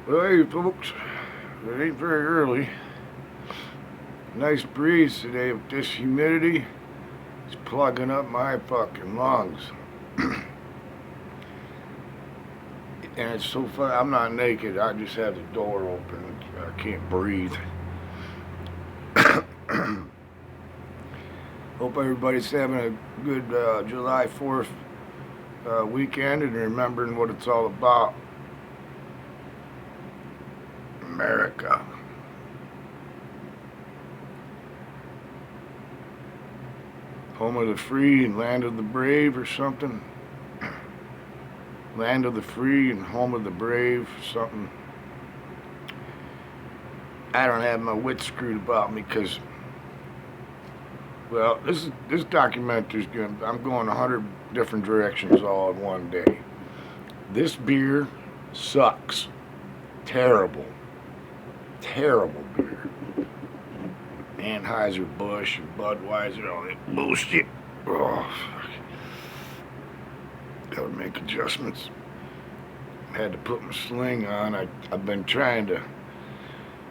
Well, hey, folks, it ain't very early. Nice breeze today with this humidity. It's plugging up my fucking lungs. And it's so fun. I'm not naked. I just have the door open. I can't breathe. Hope everybody's having a good July 4th weekend and remembering what it's all about. America. Home of the free and land of the brave or something. Land of the free and home of the brave, something. I don't have my wits screwed about me because, well, this documentary's gonna. I'm going 100 different directions all in one day. This beer sucks. Terrible, terrible beer. Anheuser Busch and Budweiser, all that bullshit. Oh, fuck. Gotta make adjustments. Had to put my sling on. I've been trying to.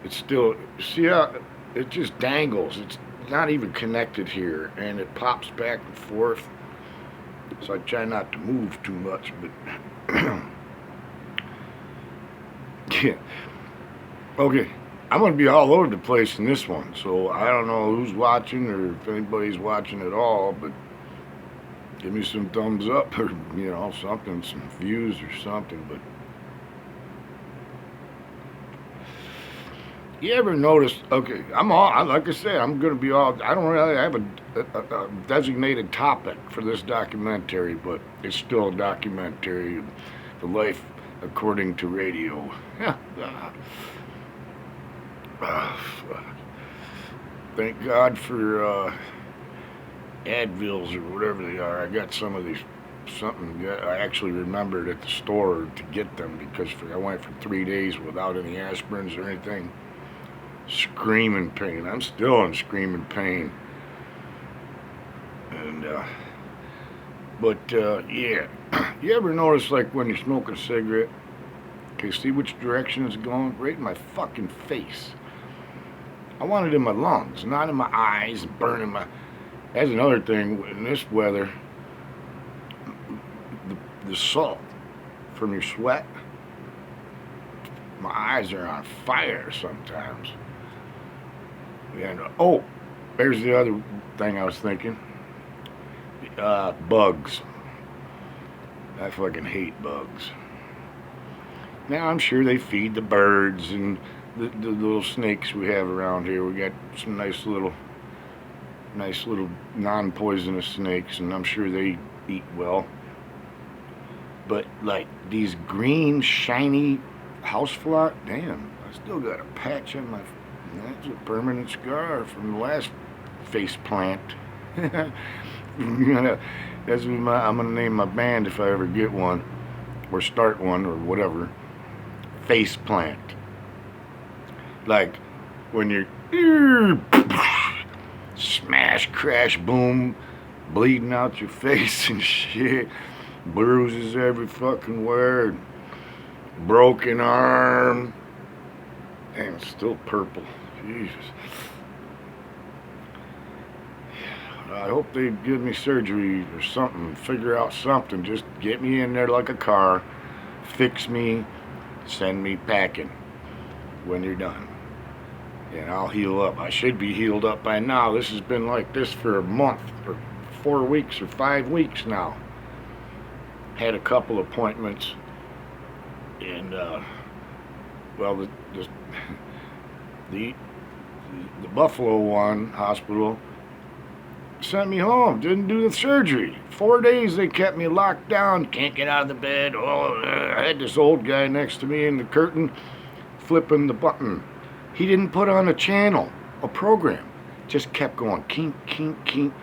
It's still, see how it just dangles. It's not even connected here, and it pops back and forth. So I try not to move too much, but yeah. Okay, I'm gonna be all over the place in this one, so I don't know who's watching or if anybody's watching at all, but give me some thumbs up or something, some views or something. But you ever notice? Okay, I'm all like I said, I'm gonna be all. I don't really have a designated topic for this documentary, but it's still a documentary. The life according to radio. Yeah. Thank God for Advils or whatever they are. I got some of these something I actually remembered at the store to get them because I went for 3 days without any aspirins or anything. Screaming pain. I'm still in screaming pain. And yeah. You ever notice like when you smoke a cigarette? Okay, see which direction it's going? Right in my fucking face. I want it in my lungs, not in my eyes, burning my. That's another thing in this weather. The salt from your sweat. My eyes are on fire sometimes. And oh, there's the other thing I was thinking. Bugs. I fucking hate bugs. Now I'm sure they feed the birds and the little snakes we have around here. We got some nice little non-poisonous snakes, and I'm sure they eat well. But like these green, shiny housefly, damn, I still got a patch on my. That's a permanent scar from the last face plant. That's what I'm gonna name my band if I ever get one, or start one, or whatever. Face plant. Like when you're smash, crash, boom, bleeding out your face and shit, bruises every fucking where, broken arm. Damn, it's still purple. Jesus. I hope they give me surgery or something, figure out something. Just get me in there like a car, fix me, send me packing when you're done. And I'll heal up. I should be healed up by now. This has been like this for a month, or 4 weeks, or 5 weeks now. Had a couple appointments, and well, the Buffalo one hospital sent me home. Didn't do the surgery. 4 days they kept me locked down. Can't get out of the bed. Oh, I had this old guy next to me in the curtain, flipping the button. He didn't put on a channel, a program. Just kept going, kink, kink, kink.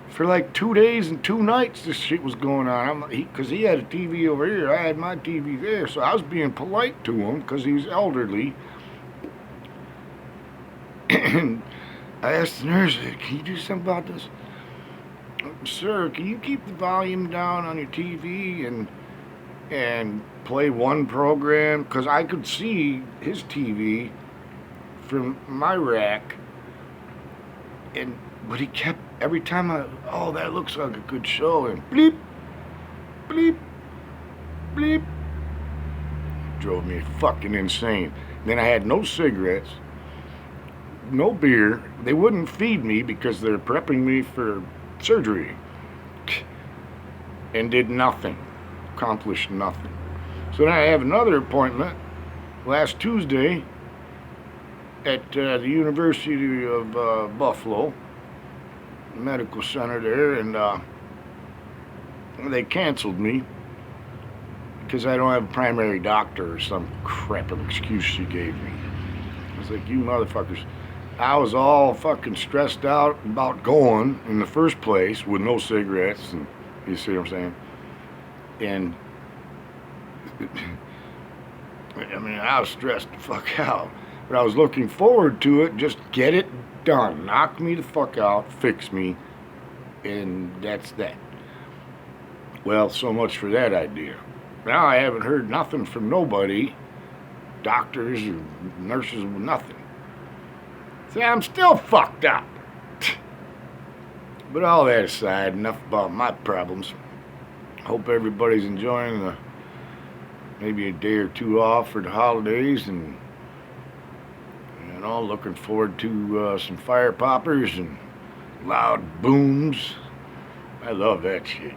For like 2 days and 2 nights, this shit was going on. Because he had a TV over here, I had my TV there, so I was being polite to him because he's elderly. And I asked the nurse, can you do something about this? Sir, can you keep the volume down on your TV? And and play one program, because I could see his TV from my rack, but he kept, every time oh, that looks like a good show, and bleep, bleep, bleep. Drove me fucking insane. Then I had no cigarettes, no beer. They wouldn't feed me because they're prepping me for surgery. And did nothing. Accomplished nothing. So then I have another appointment last Tuesday at the University of Buffalo Medical Center there, and they canceled me because I don't have a primary doctor or some crap of excuse she gave me. I was like, you motherfuckers. I was all fucking stressed out about going in the first place with no cigarettes, and you see what I'm saying? And I mean, I was stressed the fuck out, but I was looking forward to it. Just get it done, knock me the fuck out, fix me, and that's that. Well, so much for that idea. Now I haven't heard nothing from nobody, doctors or nurses, nothing. See, I'm still fucked up. But all that aside, enough about my problems. Hope everybody's enjoying maybe a day or two off for the holidays, and looking forward to some fire poppers and loud booms. I love that shit.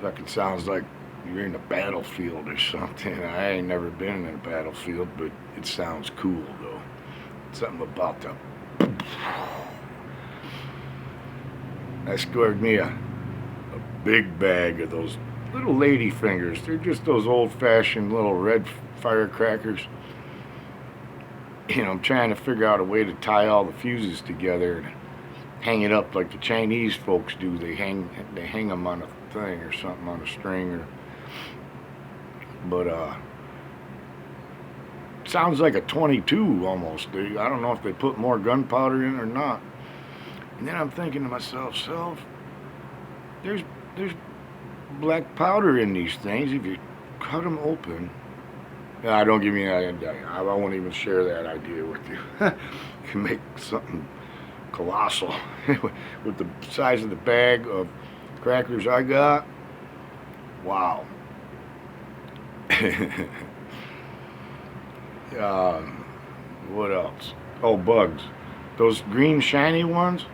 Fucking sounds like you're in a battlefield or something. I ain't never been in a battlefield, but it sounds cool though. Something about the. I scored me a big bag of those little lady fingers. They're just those old-fashioned little red firecrackers. I'm trying to figure out a way to tie all the fuses together and hang it up like the Chinese folks do. They hang them on a thing or something, on a string, but sounds like a 22 almost. I don't know if they put more gunpowder in or not. And then I'm thinking to myself, there's black powder in these things. If you cut them open, don't give me that idea. I won't even share that idea with you. You can make something colossal with the size of the bag of crackers I got. Wow. What else? Oh, bugs. Those green shiny ones,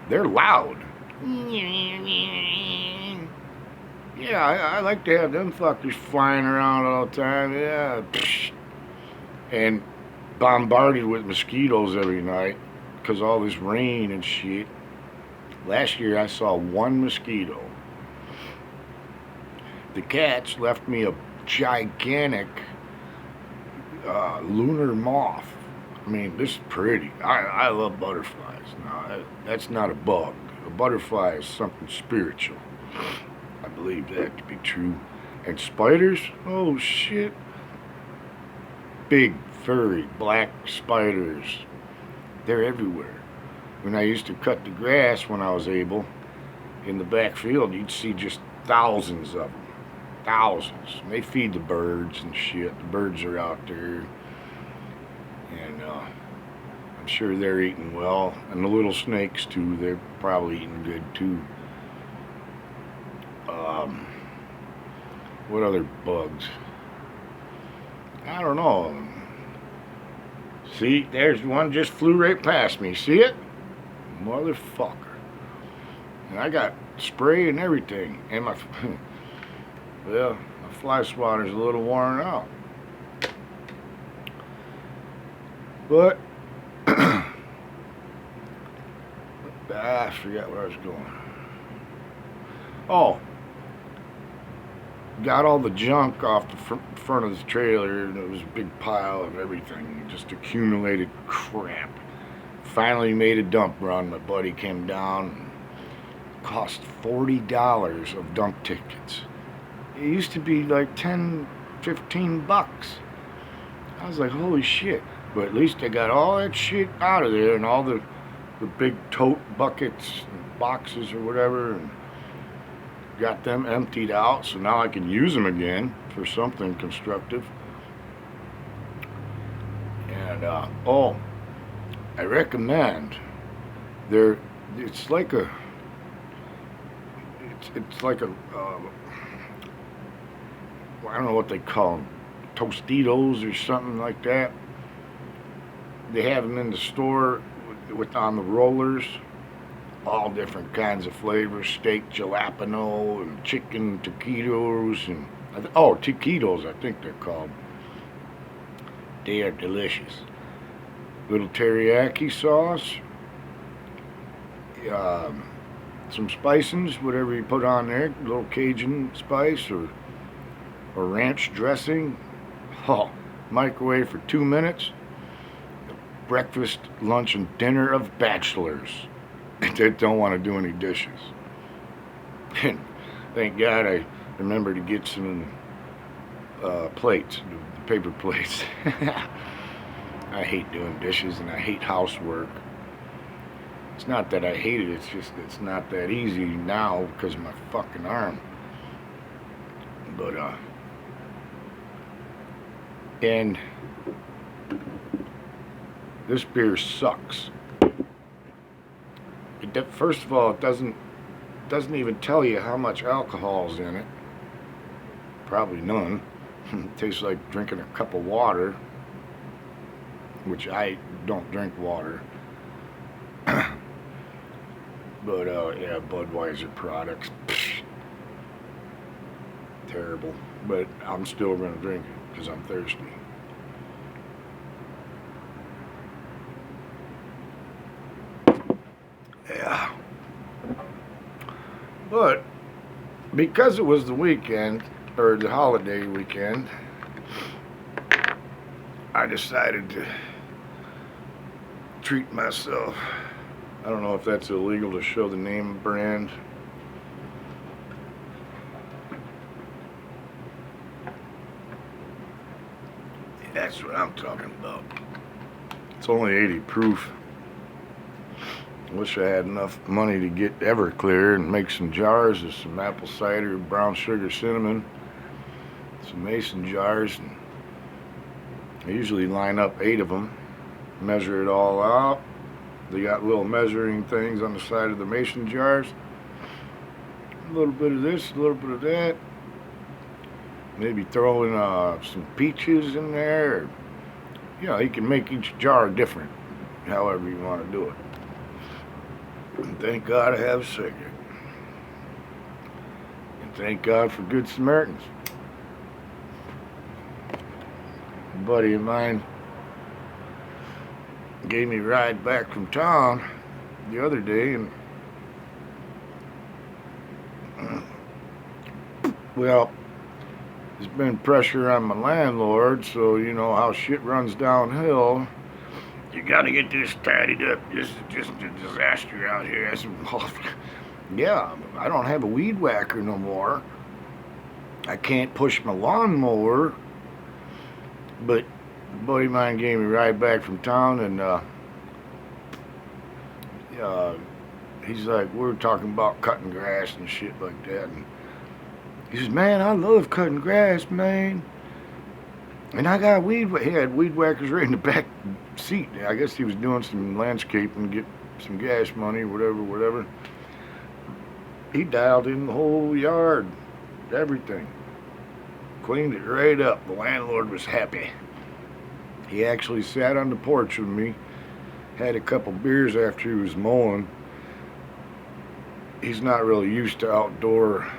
they're loud. Yeah, I like to have them fuckers flying around all the time. Yeah. And bombarded with mosquitoes every night because all this rain and shit. Last year I saw one mosquito. The cats left me a gigantic lunar moth. I mean, this is pretty. I love butterflies. Now, that's not a bug. A butterfly is something spiritual. I believe that to be true. And spiders? Oh, shit. Big, furry, black spiders. They're everywhere. When I used to cut the grass when I was able, in the back field, you'd see just thousands of them. Thousands. And they feed the birds and shit. The birds are out there. And I'm sure they're eating well. And the little snakes, too. They're probably eating good, too. What other bugs? I don't know. See, there's one just flew right past me. See it? Motherfucker. And I got spray and everything. And my fly swatter's a little worn out. But I forgot where I was going. Oh, got all the junk off the front of the trailer, and it was a big pile of everything, just accumulated crap. Finally made a dump run. My buddy came down. Cost $40 of dump tickets. It used to be like 10, 15 bucks. I was like, holy shit. But at least I got all that shit out of there, and all the big tote buckets and boxes or whatever, and got them emptied out, so now I can use them again for something constructive. And oh, I recommend it's like a I don't know what they call them, Tostitos or something like that. They have them in the store with on the rollers, all different kinds of flavors: steak jalapeno and chicken taquitos and taquitos, I think they're called. They are delicious. Little teriyaki sauce, some spicings, whatever you put on there, a little Cajun spice or ranch dressing. Oh, microwave for 2 minutes. Breakfast, lunch, and dinner of bachelors that don't want to do any dishes. And thank God I remembered to get some plates, the paper plates. I hate doing dishes and I hate housework. It's not that I hate it, it's just it's not that easy now because of my fucking arm. But and this beer sucks. First of all, it doesn't even tell you how much alcohol's in it. Probably none. It tastes like drinking a cup of water, which I don't drink water. But yeah, Budweiser products, terrible. But I'm still gonna drink it because I'm thirsty. Yeah. But because it was the weekend, or the holiday weekend, I decided to treat myself. I don't know if that's illegal to show the name brand. That's what I'm talking about. It's only 80 proof. I wish I had enough money to get Everclear and make some jars of some apple cider, brown sugar, cinnamon, some mason jars. And I usually line up 8 of them, measure it all out. They got little measuring things on the side of the mason jars. A little bit of this, a little bit of that. Maybe throw in some peaches in there. You know, you can make each jar different, however you want to do it. And thank God I have a cigarette. And thank God for Good Samaritans. A buddy of mine gave me a ride back from town the other day, and well, there's been pressure on my landlord, so you know how shit runs downhill. You gotta get this tidied up. This is just a disaster out here. Yeah, I don't have a weed whacker no more. I can't push my lawnmower, but a buddy of mine gave me a ride back from town, and he's like, we were talking about cutting grass and shit like that, and he says, man, I love cutting grass, man. And I got he had weed whackers right in the back seat. I guess he was doing some landscaping, get some gas money, whatever. He dialed in the whole yard, everything. Cleaned it right up. The landlord was happy. He actually sat on the porch with me, had a couple beers after he was mowing. He's not really used to outdoor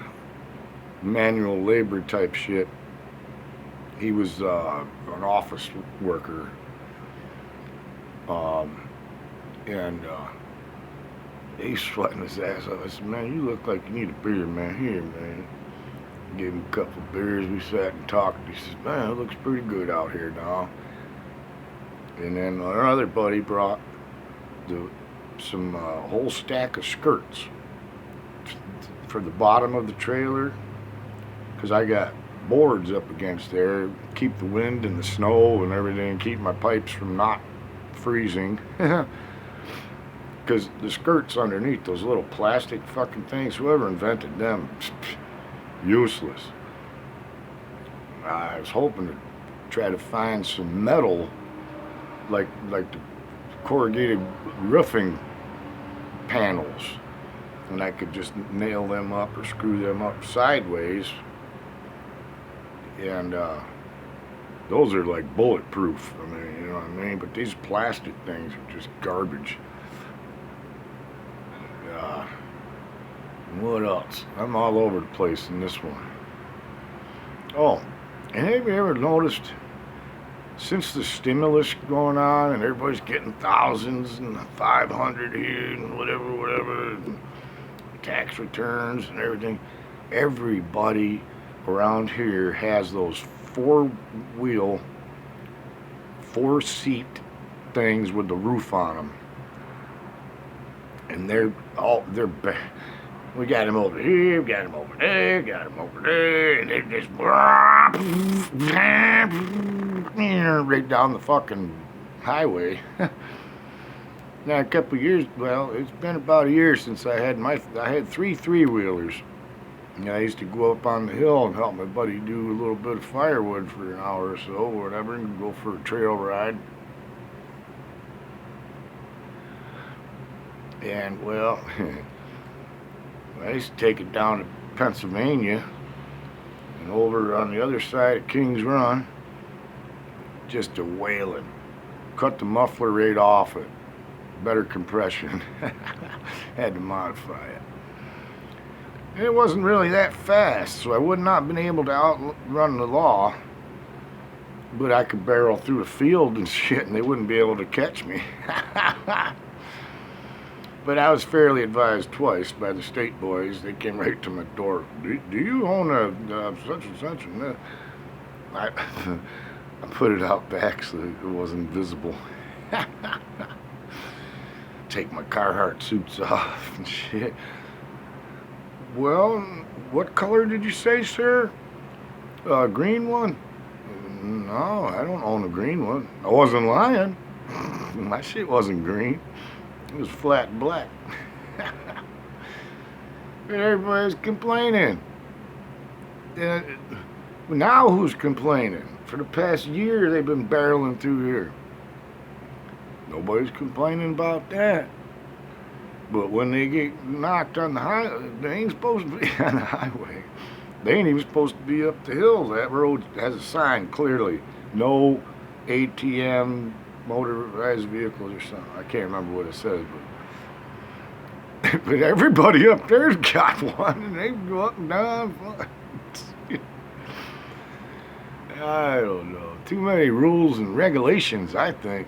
manual labor type shit. He was an office worker. And he's sweating his ass off. I said, man, you look like you need a beer, man. Here, man. Gave him a couple of beers. We sat and talked. He says, man, it looks pretty good out here now. And then our other buddy brought some whole stack of skirts for the bottom of the trailer, because I got boards up against there, keep the wind and the snow and everything, keep my pipes from not freezing. because the skirts underneath, those little plastic fucking things, whoever invented them, useless. I was hoping to try to find some metal, like the corrugated roofing panels, and I could just nail them up or screw them up sideways, and those are like bulletproof. I mean, you know what I mean? But these plastic things are just garbage. What else? I'm all over the place in this one. Oh, and have you ever noticed, since the stimulus going on and everybody's getting thousands and 500 here and whatever, and tax returns and everything, everybody around here has those four-wheel, four-seat things with the roof on them. And we got them over here, we got them over there, got them over there, and they're just right down the fucking highway. Now a couple of years, well, it's been about a year since I had three-wheelers. And I used to go up on the hill and help my buddy do a little bit of firewood for an hour or so, or whatever, and go for a trail ride. And, well, I used to take it down to Pennsylvania and over on the other side of Kings Run, just a wailing. Cut the muffler right off it. Better compression. Had to modify it. It wasn't really that fast, so I would not have been able to outrun the law. But I could barrel through a field and shit, and they wouldn't be able to catch me. But I was fairly advised twice by the state boys. They came right to my door. Do you own a such and such? And I put it out back so it wasn't visible. Take my Carhartt suits off and shit. Well, what color did you say, sir? Green one? No, I don't own a green one. I wasn't lying. My shit wasn't green. It was flat black. Everybody's complaining. Now who's complaining? For the past year they've been barreling through here. Nobody's complaining about that. But when they get knocked on the highway, they ain't supposed to be on the highway. They ain't even supposed to be up the hill. That road has a sign clearly. No ATM motorized vehicles or something. I can't remember what it says, but everybody up there's got one, and they go up and down. I don't know. Too many rules and regulations, I think.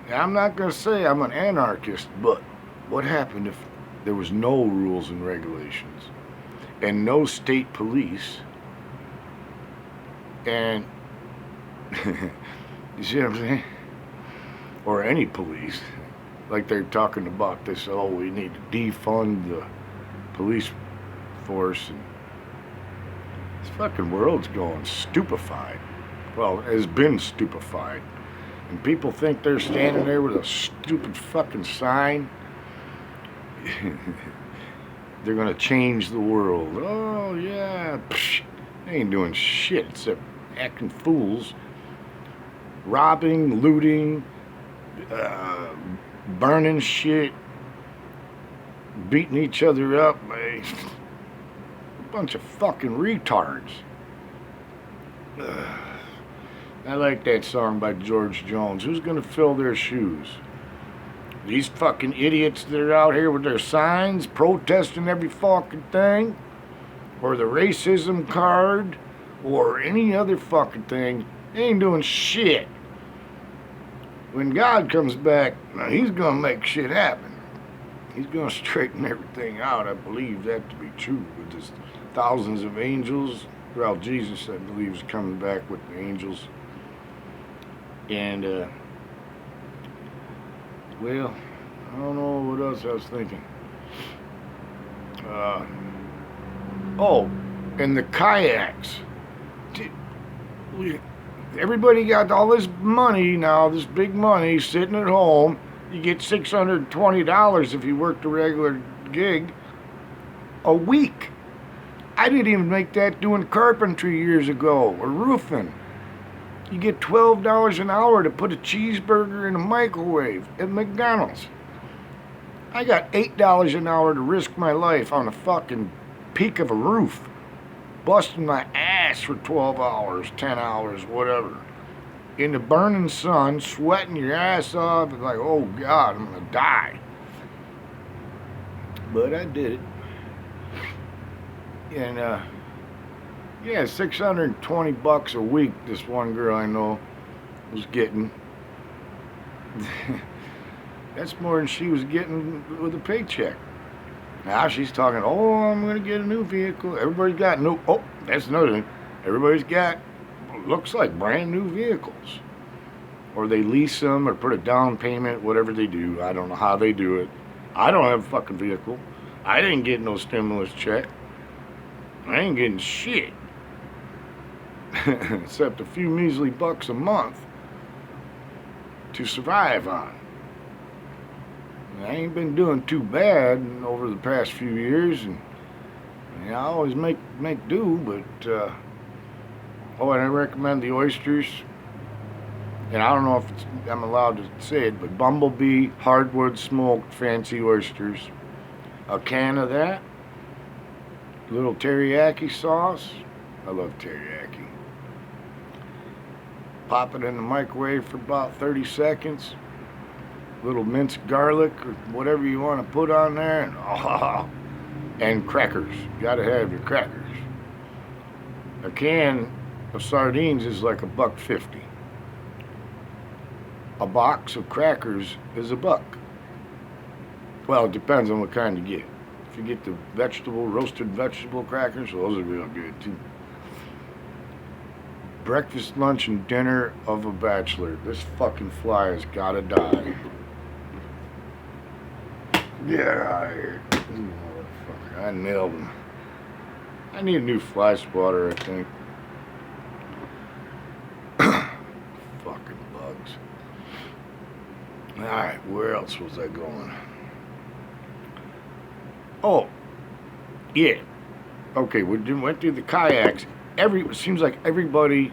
I'm not going to say I'm an anarchist, but what happened if there was no rules and regulations and no state police and you see what I'm saying? Or any police, like they're talking about this, oh, we need to defund the police force. And this fucking world's going stupefied. Well, it has been stupefied. And people think they're standing there with a stupid fucking sign. They're gonna change the world. Oh, yeah. Psh, they ain't doing shit except acting fools. Robbing, looting, burning shit, beating each other up. A bunch of fucking retards. I like that song by George Jones. Who's gonna fill their shoes? These fucking idiots that are out here with their signs protesting every fucking thing, or the racism card, or any other fucking thing. They ain't doing shit. When God comes back, now he's gonna make shit happen. He's gonna straighten everything out. I believe that to be true. With his thousands of angels. Well, Jesus, I believe, is coming back with the angels. And, well, I don't know what else I was thinking. Oh, and the kayaks. Everybody got all this money now, this big money, sitting at home, You get $620 if you worked a regular gig a week. I didn't even make that doing carpentry years ago or roofing. You get $12 an hour to put a cheeseburger in a microwave at McDonald's. I got $8 an hour to risk my life on a fucking peak of a roof, busting my ass for 12 hours, 10 hours, whatever. In the burning sun, sweating your ass off, and like, oh God, I'm gonna die. But I did it. And yeah, $620 a week. This one girl I know was getting. That's more than she was getting with a paycheck. Now she's talking, oh, I'm going to get a new vehicle. Everybody's got new, oh, that's another thing. Everybody's got, looks like brand new vehicles. Or they lease them or put a down payment, whatever they do. I don't know how they do it. I don't have a fucking vehicle. I didn't get no stimulus check. I ain't getting shit. Except a few measly bucks a month to survive on. I ain't been doing too bad over the past few years, and I always make do, but oh, and I recommend the oysters, and I don't know if I'm allowed to say it, but Bumblebee hardwood smoked fancy oysters, a can of that, little teriyaki sauce. I love teriyaki. Pop it in the microwave for about 30 seconds. Little minced garlic or whatever you want to put on there, and oh, and crackers. You gotta have your crackers. A can of sardines is like $1.50. A box of crackers is $1. Well, it depends on what kind you get. If you get the roasted vegetable crackers, those are real good too. Breakfast, lunch, and dinner of a bachelor. This fucking fly has gotta die. Get out of here. Motherfucker. I nailed him. I need a new fly swatter, I think. Fucking bugs. Alright, where else was I going? Oh, yeah. Okay, we went through the kayaks. It seems like everybody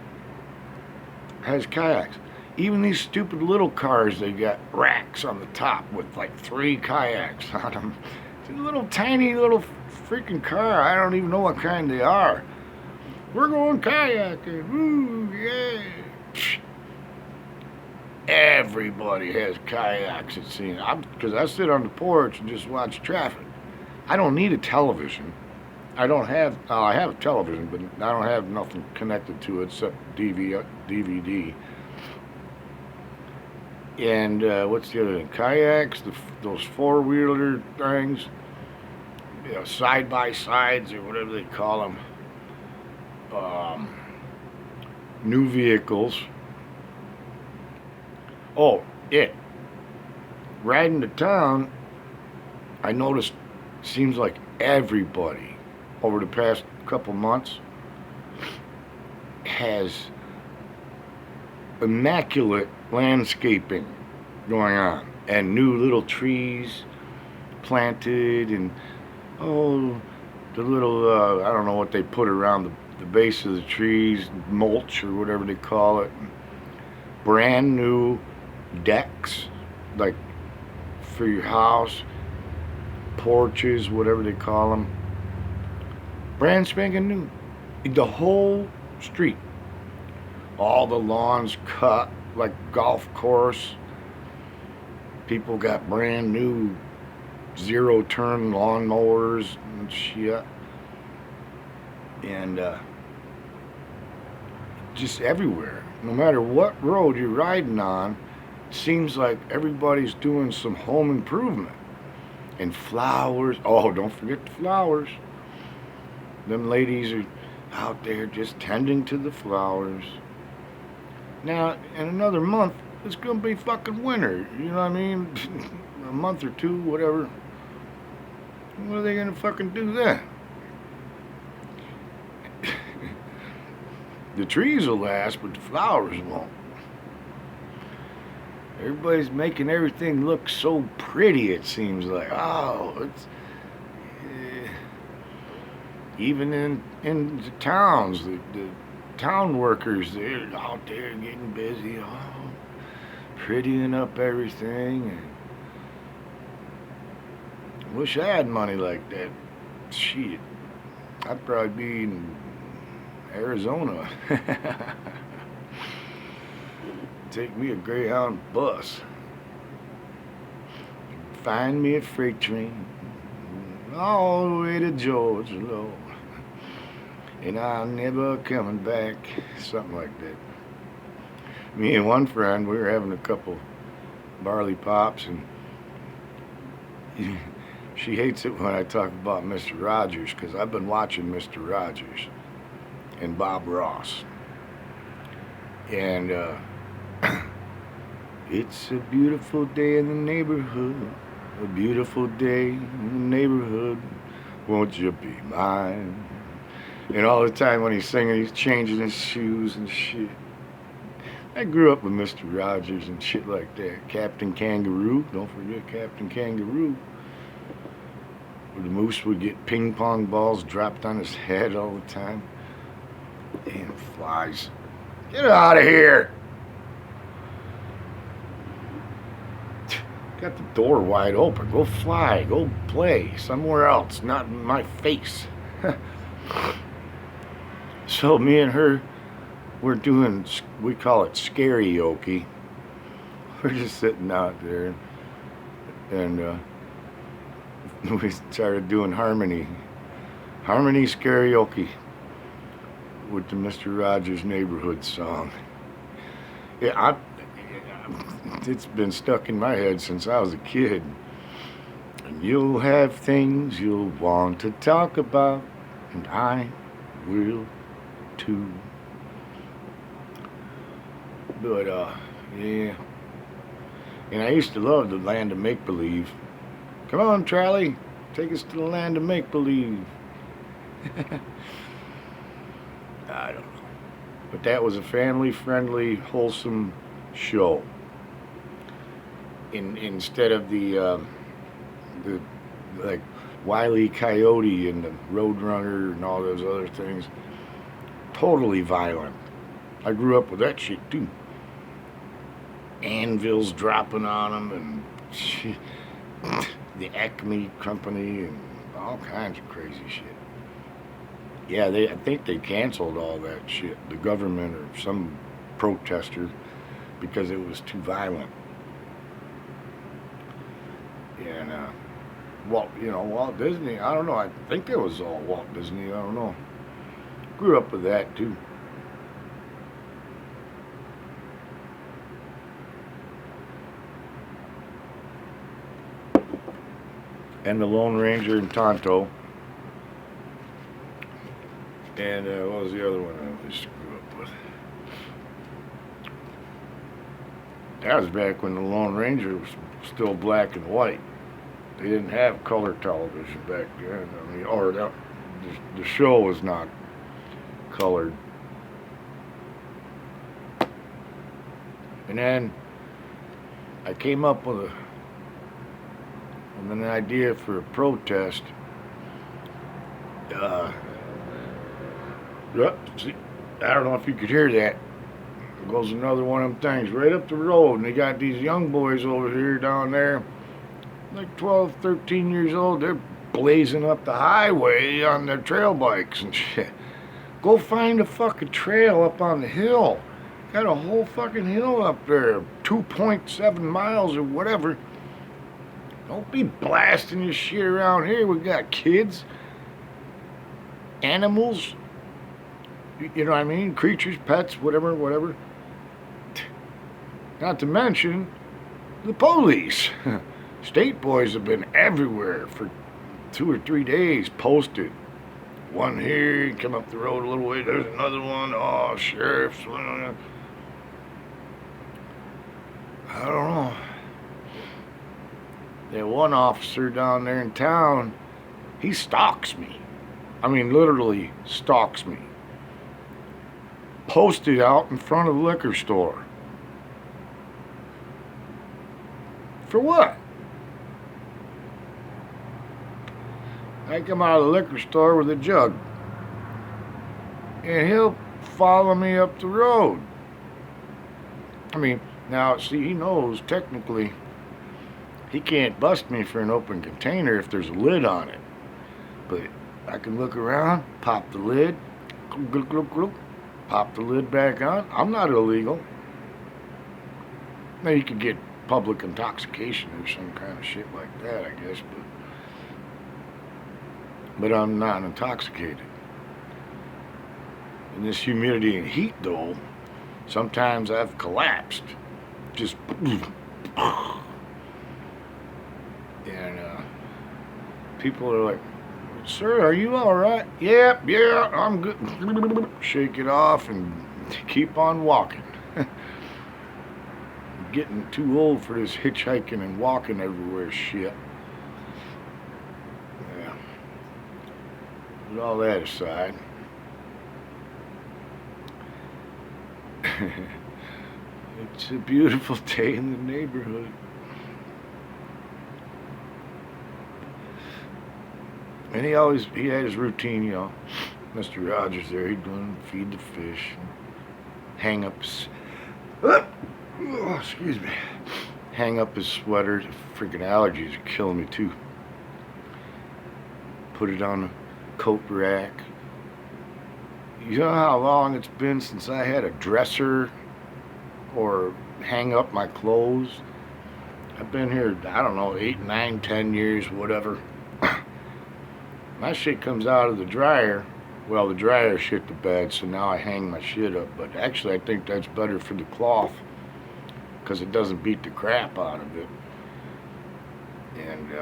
has kayaks. Even these stupid little cars, they got racks on the top with like 3 kayaks on them. It's a little tiny little freaking car. I don't even know what kind they are. We're going kayaking. Woo, yeah. Everybody has kayaks, it seems. Because I sit on the porch and just watch traffic. I don't need a television. I have a television, but I don't have nothing connected to it except DVD. And what's the other thing? Kayaks, those 4-wheeler things, side-by-sides or whatever they call them. New vehicles. Oh, yeah. Riding to town, I noticed, seems like everybody over the past couple months has immaculate landscaping going on and new little trees planted, and the little I don't know what they put around the base of the trees, mulch or whatever they call it. Brand new decks, like for your house, porches, whatever they call them. Brand spanking new. The whole street. All the lawns cut like golf course. People got brand new 0-turn lawnmowers and shit. And just everywhere. No matter what road you're riding on, it seems like everybody's doing some home improvement. And flowers. Oh, don't forget the flowers. Them ladies are out there just tending to the flowers. Now, in another month, it's going to be fucking winter. You know what I mean? A month or 2, whatever. What are they going to fucking do then? The trees will last, but the flowers won't. Everybody's making everything look so pretty, it seems like. Oh, it's even in the towns, the town workers, they're out there getting busy, prettying up everything. And wish I had money like that. Shit, I'd probably be in Arizona. Take me a Greyhound bus. Find me a freight train all the way to Georgia, Lord. And I'm never coming back. Something like that. Me and one friend, we were having a couple barley pops, and she hates it when I talk about Mr. Rogers, because I've been watching Mr. Rogers and Bob Ross. And it's a beautiful day in the neighborhood, a beautiful day in the neighborhood, won't you be mine? And all the time when he's singing, he's changing his shoes and shit. I grew up with Mr. Rogers and shit like that. Captain Kangaroo, don't forget Captain Kangaroo. Where the moose would get ping pong balls dropped on his head all the time. Damn flies. Get out of here! Got the door wide open. Go fly. Go play somewhere else. Not in my face. So me and her, we're doing, we call it scarioke. We're just sitting out there, and we started doing harmony karaoke with the Mr. Rogers Neighborhood song. Yeah, it's been stuck in my head since I was a kid. And you'll have things you'll want to talk about, and I will too. But yeah. And I used to love the land of make-believe. Come on, Charlie, take us to the land of make-believe. I don't know. But that was a family-friendly, wholesome show. Instead of the like Wile E. Coyote and the Roadrunner and all those other things. Totally violent. I grew up with that shit too. Anvils dropping on them, and the Acme Company, and all kinds of crazy shit. Yeah, I think they canceled all that shit, the government or some protester, because it was too violent. And Walt Disney, I don't know, I think it was all Walt Disney, I don't know. Grew up with that too. And the Lone Ranger and Tonto. And what was the other one I just grew up with? That was back when the Lone Ranger was still black and white. They didn't have color television back then. I mean, or the show was not colored. And then I came up with an idea for a protest. See, I don't know if you could hear that. There goes another one of them things right up the road, and they got these young boys over here down there, like 12, 13 years old. They're blazing up the highway on their trail bikes and shit. Go find a fucking trail up on the hill. Got a whole fucking hill up there, 2.7 miles or whatever. Don't be blasting your shit around here. We got kids, animals, you know what I mean? Creatures, pets, whatever. Not to mention the police. State boys have been everywhere for 2 or 3 days, posted. One here, you come up the road a little way, there's another one. Oh, sheriffs. I don't know. That one officer down there in town, he stalks me. I mean, literally stalks me. Posted out in front of the liquor store. For what? I come out of the liquor store with a jug, and he'll follow me up the road. I mean, now, see, he knows technically he can't bust me for an open container if there's a lid on it. But I can look around, pop the lid, gluk, gluk, gluk, pop the lid back on. I'm not illegal. Now, you could get public intoxication or some kind of shit like that, I guess, but I'm not intoxicated. In this humidity and heat, though, sometimes I've collapsed. Just, and people are like, "Sir, are you all right?" "Yep, yeah, I'm good." Shake it off and keep on walking. I'm getting too old for this hitchhiking and walking everywhere shit. Yeah. Put all that aside. It's a beautiful day in the neighborhood. And he had his routine, Mr. Rogers there, he'd go and feed the fish, and hang up his, hang up his sweater. The freaking allergies are killing me too. Put it on the coat rack. You know how long it's been since I had a dresser or hang up my clothes? I've been here, I don't know, 8, 9, 10 years, whatever. My shit comes out of the dryer. Well, the dryer shit the bed, so now I hang my shit up. But actually, I think that's better for the cloth because it doesn't beat the crap out of it. And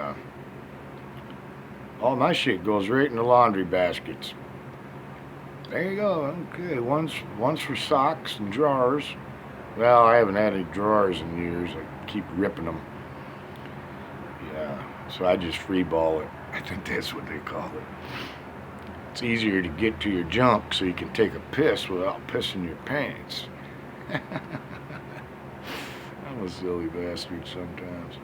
all my shit goes right in the laundry baskets. There you go. Okay, one's for socks and drawers. Well, I haven't had any drawers in years. I keep ripping them. Yeah, so I just free ball it. I think that's what they call it. It's easier to get to your junk so you can take a piss without pissing your pants. I'm a silly bastard sometimes.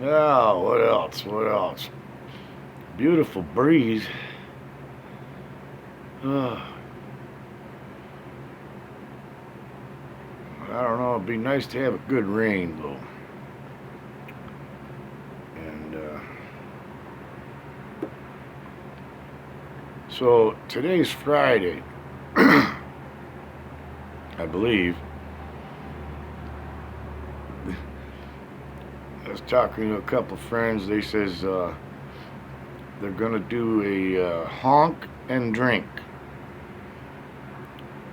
Oh, what else? What else? Beautiful breeze. I don't know, it'd be nice to have a good rain though. And so today's Friday, I believe. I was talking to a couple friends. They says they're gonna do a honk and drink.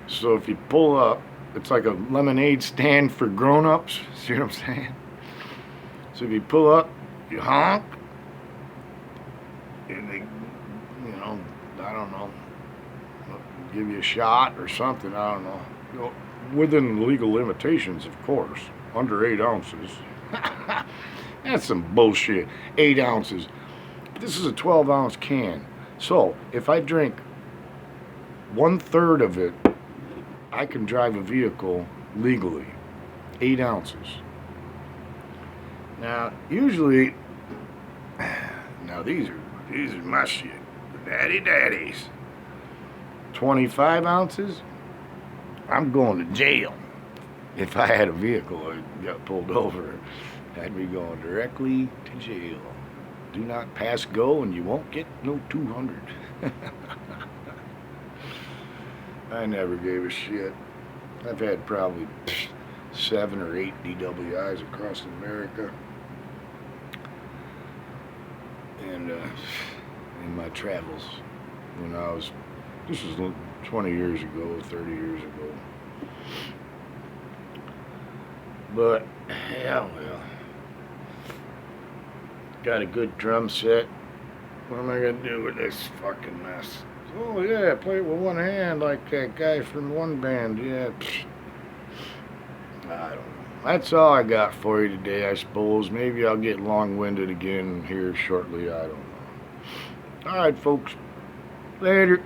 So if you pull up, it's like a lemonade stand for grown-ups. See what I'm saying? So if you pull up, you honk, and they, I don't know, give you a shot or something. I don't know. Within legal limitations, of course. Under 8 ounces. That's some bullshit. 8 ounces. This is a 12-ounce can. So if I drink 1/3 of it, I can drive a vehicle legally. 8 ounces. Now, usually, these are my shit. The daddies. 25 ounces, I'm going to jail. If I had a vehicle or got pulled over, I'd be going directly to jail. Do not pass go and you won't get no 200. I never gave a shit. I've had probably 7 or 8 DWIs across America. And in my travels, when this was 20 years ago, 30 years ago. But, yeah, well, got a good drum set. What am I going to do with this fucking mess? Oh, yeah, play it with one hand like that guy from one band. Yeah, I don't know. That's all I got for you today, I suppose. Maybe I'll get long-winded again here shortly. I don't know. All right, folks. Later.